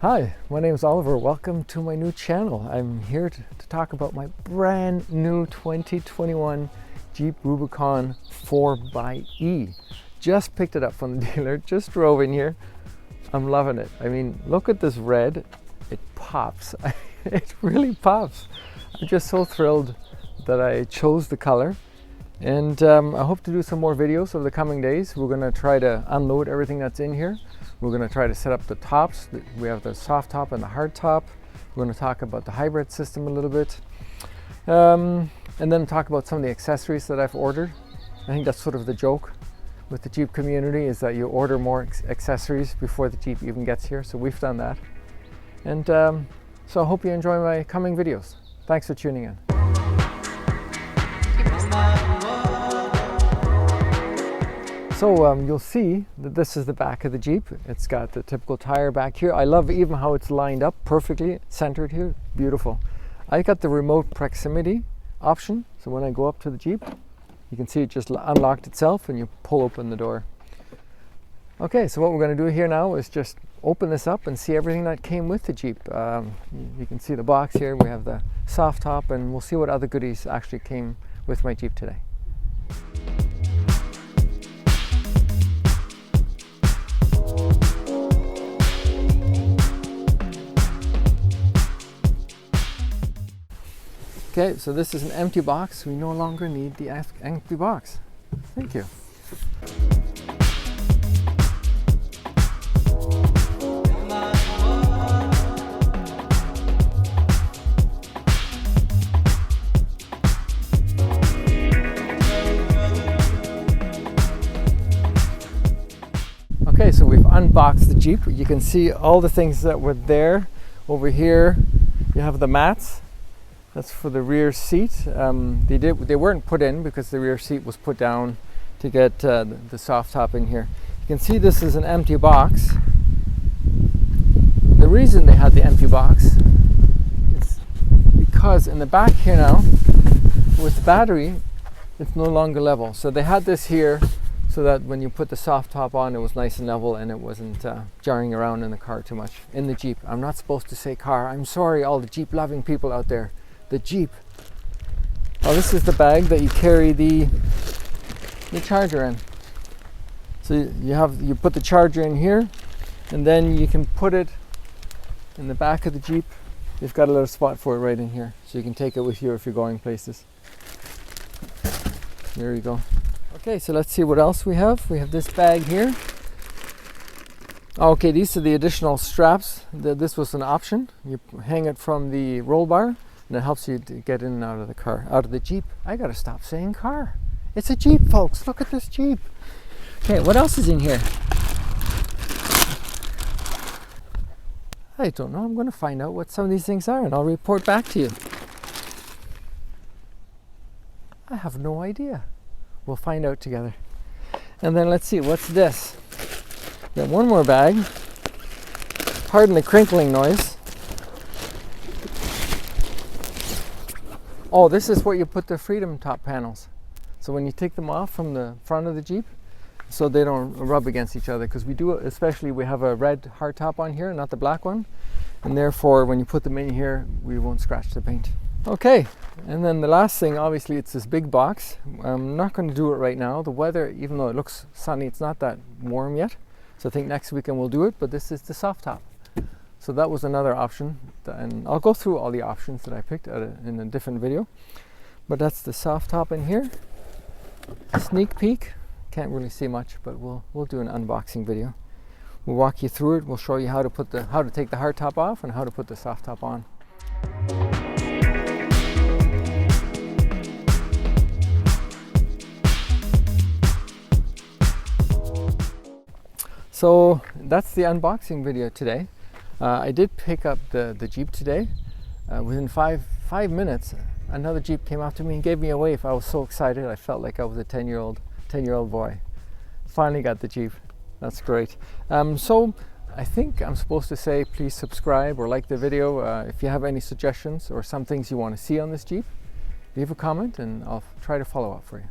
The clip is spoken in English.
Hi, my name is Oliver. Welcome to my new channel. I'm here to talk about my brand new 2021 Jeep Rubicon 4xe. Just picked it up from the dealer, just drove in here. I'm loving it. I mean, look at this red. It pops. It really pops. I'm just so thrilled that I chose the color. And I hope to do some more videos over the coming days. We're going to try to unload everything that's in here. We're going to try to set up the tops. We have the soft top and the hard top. We're going to talk about the hybrid system a little bit. And then talk about some of the accessories that I've ordered. I think that's sort of the joke with the Jeep community, is that you order more accessories before the Jeep even gets here. So we've done that. And so I hope you enjoy my coming videos. Thanks for tuning in. So you'll see that this is the back of the Jeep. It's got the typical tire back here. I love even how it's lined up perfectly, centered here. Beautiful. I got the remote proximity option. So when I go up to the Jeep, you can see it just unlocked itself and you pull open the door. Okay, so what we're going to do here now is just open this up and see everything that came with the Jeep. You can see the box here. We have the soft top, and we'll see what other goodies actually came with my Jeep today. Okay, so this is an empty box. We no longer need the empty box. Thank you. Okay, so we've unboxed the Jeep. You can see all the things that were there. Over here, you have the mats. That's for the rear seat. They weren't put in because the rear seat was put down to get the soft top in here. You can see this is an empty box. The reason they had the empty box is because in the back here now, with the battery, it's no longer level. So they had this here so that when you put the soft top on, it was nice and level and it wasn't jarring around in the car too much. In the Jeep. I'm not supposed to say car. I'm sorry, all the Jeep loving people out there. The Jeep. Oh, this is the bag that you carry the charger in. So you put the charger in here, and then you can put it in the back of the Jeep. They've got a little spot for it right in here, so you can take it with you if you're going places. There you go. Okay, so let's see what else we have. We have this bag here. Okay, these are the additional straps. This was an option. You hang it from the roll bar, and it helps you to get in and out of the car, out of the Jeep. I gotta stop saying car. It's a Jeep, folks. Look at this Jeep. Okay, what else is in here? I don't know. I'm gonna find out what some of these things are, and I'll report back to you. I have no idea. We'll find out together. And then let's see, what's this? Got one more bag. Pardon the crinkling noise. Oh, this is where you put the Freedom top panels. So when you take them off from the front of the Jeep, so they don't rub against each other, because we have a red hard top on here, not the black one. And therefore, when you put them in here, we won't scratch the paint. Okay, and then the last thing, obviously, it's this big box. I'm not going to do it right now. The weather, even though it looks sunny, it's not that warm yet. So I think next weekend we'll do it, but this is the soft top. So that was another option, and I'll go through all the options that I picked in a different video. But that's the soft top in here. Sneak peek. Can't really see much, but we'll do an unboxing video. We'll walk you through it. We'll show you how to take the hard top off and how to put the soft top on. So that's the unboxing video today. I did pick up the Jeep today. Within five minutes, another Jeep came up to me and gave me a wave. I was so excited. I felt like I was a 10-year-old boy. Finally got the Jeep. That's great. So I think I'm supposed to say please subscribe or like the video. If you have any suggestions or some things you want to see on this Jeep, leave a comment and I'll try to follow up for you.